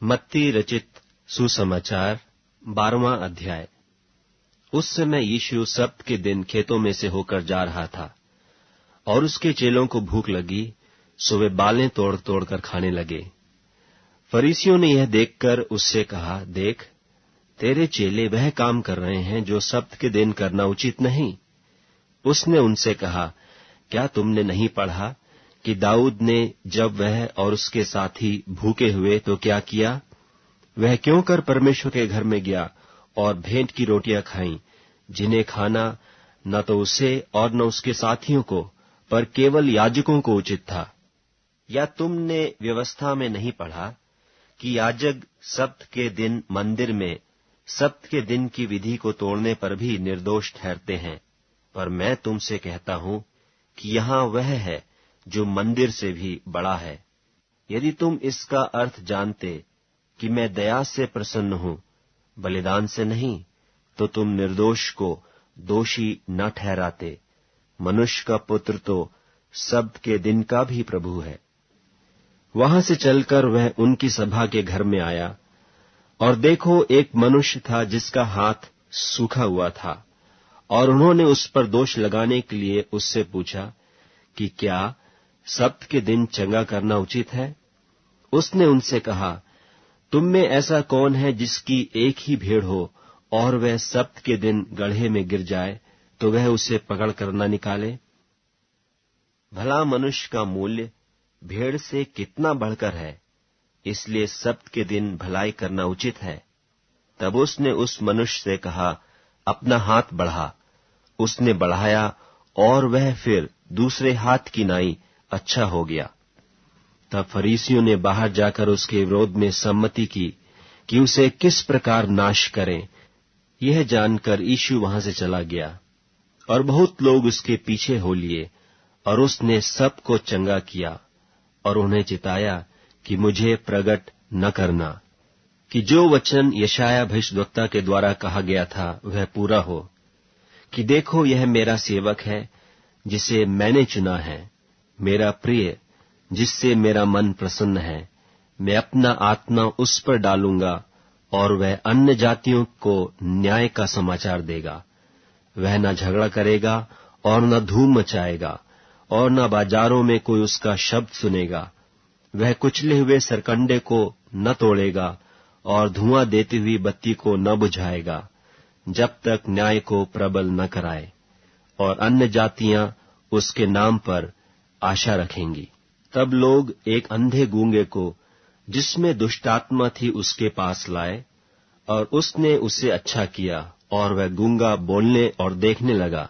मत्ती रचित सुसमाचार 12वां अध्याय। उस समय यीशु सब्त के दिन खेतों में से होकर जा रहा था और उसके चेलों को भूख लगी, सो वे बालें तोड़ तोड़ कर खाने लगे। फरीसियों ने यह देखकर उससे कहा, देख, तेरे चेले वह काम कर रहे हैं जो सब्त के दिन करना उचित नहीं। उसने उनसे कहा, क्या तुमने नहीं पढ़ा कि दाऊद ने जब वह और उसके साथी भूखे हुए तो क्या किया? वह क्यों कर परमेश्वर के घर में गया और भेंट की रोटियां खाईं, जिन्हें खाना न तो उसे और न उसके साथियों को, पर केवल याजकों को उचित था। या तुमने व्यवस्था में नहीं पढ़ा कि याजक सब्त के दिन मंदिर में सब्त के दिन की विधि को तोड़ने पर भी निर्दोष ठहरते हैं? पर मैं तुमसे कहता हूं कि यहां वह है जो मंदिर से भी बड़ा है। यदि तुम इसका अर्थ जानते कि मैं दया से प्रसन्न हूं, बलिदान से नहीं, तो तुम निर्दोष को दोषी न ठहराते। मनुष्य का पुत्र तो सब्त के दिन का भी प्रभु है। वहां से चलकर वह उनकी सभा के घर में आया, और देखो, एक मनुष्य था जिसका हाथ सूखा हुआ था, और उन्होंने उस पर दोष लगाने के लिए उससे पूछा कि क्या सब्त के दिन चंगा करना उचित है? उसने उनसे कहा, तुम में ऐसा कौन है जिसकी एक ही भेड़ हो और वह सब्त के दिन गड्ढे में गिर जाए तो वह उसे पकड़कर न निकाले? भला मनुष्य का मूल्य भेड़ से कितना बढ़कर है, इसलिए सब्त के दिन भलाई करना उचित है। तब उसने उस मनुष्य से कहा, अपना हाथ बढ़ा। उसने बढ़ाया और वह फिर दूसरे हाथ की नाई अच्छा हो गया। तब फरीसियों ने बाहर जाकर उसके विरोध में सम्मति की कि उसे किस प्रकार नाश करें। यह जानकर यीशु वहां से चला गया, और बहुत लोग उसके पीछे हो लिए, और उसने सबको चंगा किया और उन्हें चिताया कि मुझे प्रगट न करना, कि जो वचन यशायाह भविष्यद्वक्ता के द्वारा कहा गया था वह पूरा हो, कि देखो, यह मेरा सेवक है जिसे मैंने चुना है, मेरा प्रिय, जिससे मेरा मन प्रसन्न है। मैं अपना आत्मा उस पर डालूंगा और वह अन्य जातियों को न्याय का समाचार देगा। वह न झगड़ा करेगा और न धूम मचाएगा, और न बाजारों में कोई उसका शब्द सुनेगा। वह कुचले हुए सरकंडे को न तोड़ेगा और धुआं देती हुई बत्ती को न बुझाएगा, जब तक न्याय को प्रबल न कराए। और अन्य जातियां उसके नाम पर आशा रखेंगी। तब लोग एक अंधे गूंगे को, जिसमें दुष्टात्मा थी, उसके पास लाए, और उसने उसे अच्छा किया, और वह गूंगा बोलने और देखने लगा।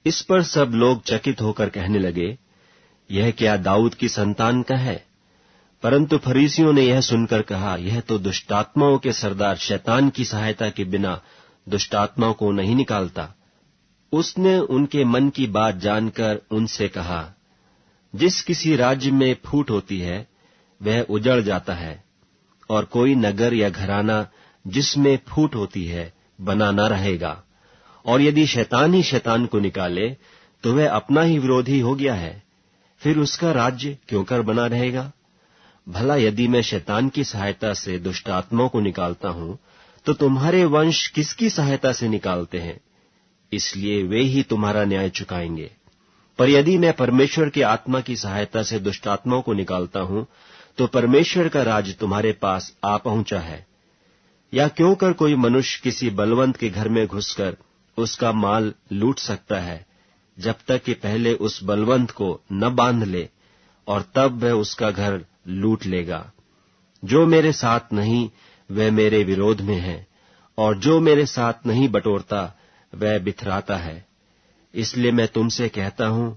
इस पर सब लोग चकित होकर कहने लगे, यह क्या दाऊद की संतान का है? परंतु फरीसियों ने यह सुनकर कहा, यह तो दुष्टात्माओं के सरदार शैतान की सहायता के बिना दुष्टात्माओं को नहीं निकालता। उसने उनके मन की बात जानकर उनसे कहा, जिस किसी राज्य में फूट होती है वह उजड़ जाता है, और कोई नगर या घराना जिसमें फूट होती है बना न रहेगा। और यदि शैतान ही शैतान को निकाले तो वह अपना ही विरोधी हो गया है, फिर उसका राज्य क्यों कर बना रहेगा? भला यदि मैं शैतान की सहायता से दुष्ट आत्माओं को निकालता हूं, तो तुम्हारे वंश किसकी सहायता से निकालते हैं? इसलिए वे ही तुम्हारा न्याय चुकाएंगे। पर यदि मैं परमेश्वर की आत्मा की सहायता से दुष्ट आत्माओं को निकालता हूं, तो परमेश्वर का राज्य तुम्हारे पास आ पहुंचा है। या क्यों कर कोई मनुष्य किसी बलवंत के घर में घुसकर उसका माल लूट सकता है, जब तक कि पहले उस बलवंत को न बांध ले, और तब वह उसका घर लूट लेगा। जो मेरे साथ नहीं वह मेरे विरोध में है, और जो मेरे साथ नहीं बटोरता वह बिथराता है। इसलिए मैं तुमसे कहता हूं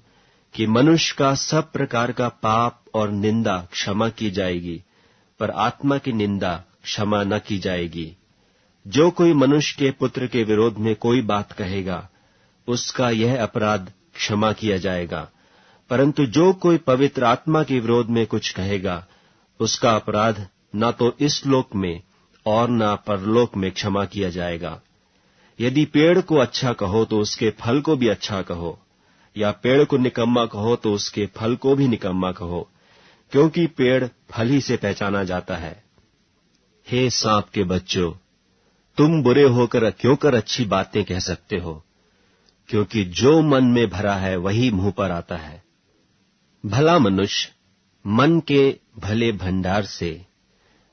कि मनुष्य का सब प्रकार का पाप और निंदा क्षमा की जाएगी, पर आत्मा की निंदा क्षमा न की जाएगी। जो कोई मनुष्य के पुत्र के विरोध में कोई बात कहेगा, उसका यह अपराध क्षमा किया जाएगा, परंतु जो कोई पवित्र आत्मा के विरोध में कुछ कहेगा, उसका अपराध न तो इस लोक में और न परलोक में क्षमा किया जाएगा। यदि पेड़ को अच्छा कहो तो उसके फल को भी अच्छा कहो, या पेड़ को निकम्मा कहो तो उसके फल को भी निकम्मा कहो, क्योंकि पेड़ फल ही से पहचाना जाता है। हे सांप के बच्चों, तुम बुरे होकर क्यों कर अच्छी बातें कह सकते हो? क्योंकि जो मन में भरा है वही मुंह पर आता है। भला मनुष्य मन के भले भंडार से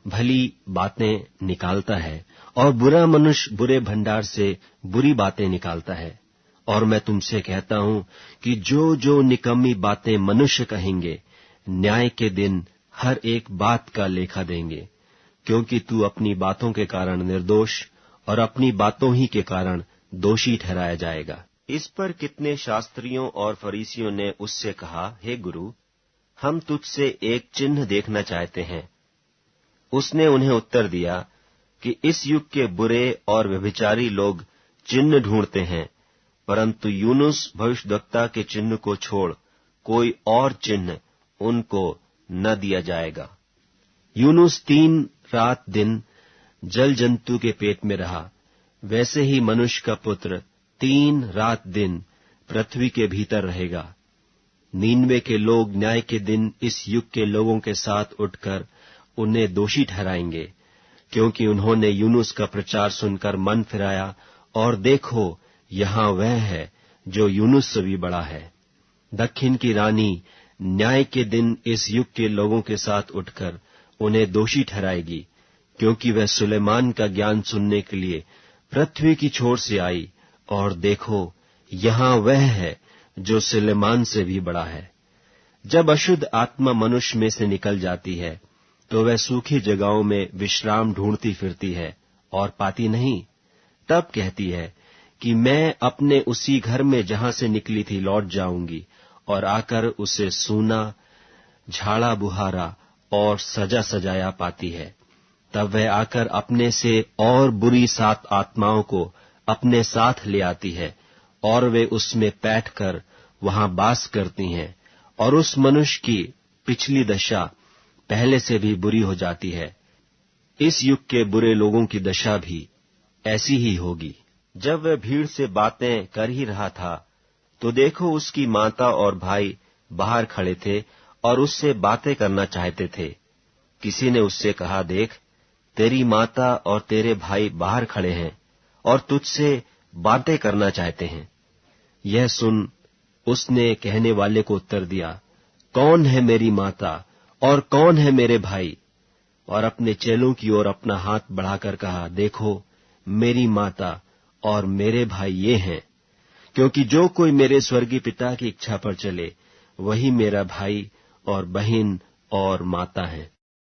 भली बातें निकालता है, और बुरा मनुष्य बुरे भंडार से बुरी बातें निकालता है। और मैं तुमसे कहता हूं कि जो जो निकम्मी बातें मनुष्य कहेंगे, न्याय के दिन हर एक बात का लेखा देंगे, क्योंकि तू अपनी बातों के कारण निर्दोष और अपनी बातों ही के कारण दोषी ठहराया जाएगा। इस पर कितने शास्त्रियों और फरीसियों ने उससे कहा, हे गुरु, हम तुझसे एक चिन्ह देखना चाहते हैं। उसने उन्हें उत्तर दिया कि इस युग के बुरे और व्यभिचारी लोग चिन्ह ढूंढते हैं, परंतु यूनुस भविष्यद्वक्ता के चिन्ह को छोड़ कोई और चिन्ह उनको न दिया जाएगा। यूनुस 3 रात दिन जल जंतु के पेट में रहा, वैसे ही मनुष्य का पुत्र 3 रात दिन पृथ्वी के भीतर रहेगा। नीनवे के लोग न्याय के दिन इस युग के लोगों के साथ उठकर उन्हें दोषी ठहराएंगे, क्योंकि उन्होंने यूनुस का प्रचार सुनकर मन फिराया, और देखो, यहां वह है जो यूनुस से भी बड़ा है। दक्षिण की रानी न्याय के दिन इस युग के लोगों के साथ उठकर उन्हें दोषी ठहराएगी, क्योंकि वह सुलेमान का ज्ञान सुनने के लिए पृथ्वी की छोर से आई, और देखो, यहां वह है जो सुलेमान से भी बड़ा है। जब अशुद्ध आत्मा मनुष्य में से निकल जाती है, तो वह सूखी जगहों में विश्राम ढूंढती फिरती है और पाती नहीं। तब कहती है कि मैं अपने उसी घर में जहां से निकली थी लौट जाऊंगी, और आकर उसे सूना, झाड़ा बुहारा और सजा सजाया पाती है। तब वह आकर अपने से और बुरी 7 आत्माओं को अपने साथ ले आती है, और वे उसमें बैठकर वहां वास करती हैं, और उस मनुष्य की पिछली दशा पहले से भी बुरी हो जाती है। इस युग के बुरे लोगों की दशा भी ऐसी ही होगी। जब वह भीड़ से बातें कर ही रहा था, तो देखो, उसकी माता और भाई बाहर खड़े थे और उससे बातें करना चाहते थे। किसी ने उससे कहा, देख, तेरी माता और तेरे भाई बाहर खड़े हैं और तुझसे बातें करना चाहते हैं। यह सुन उसने कहने वाले को उत्तर दिया, कौन है मेरी माता और कौन है मेरे भाई? और अपने चेलों की ओर अपना हाथ बढ़ाकर कहा, देखो, मेरी माता और मेरे भाई ये हैं, क्योंकि जो कोई मेरे स्वर्गीय पिता की इच्छा पर चले, वही मेरा भाई और बहन और माता है।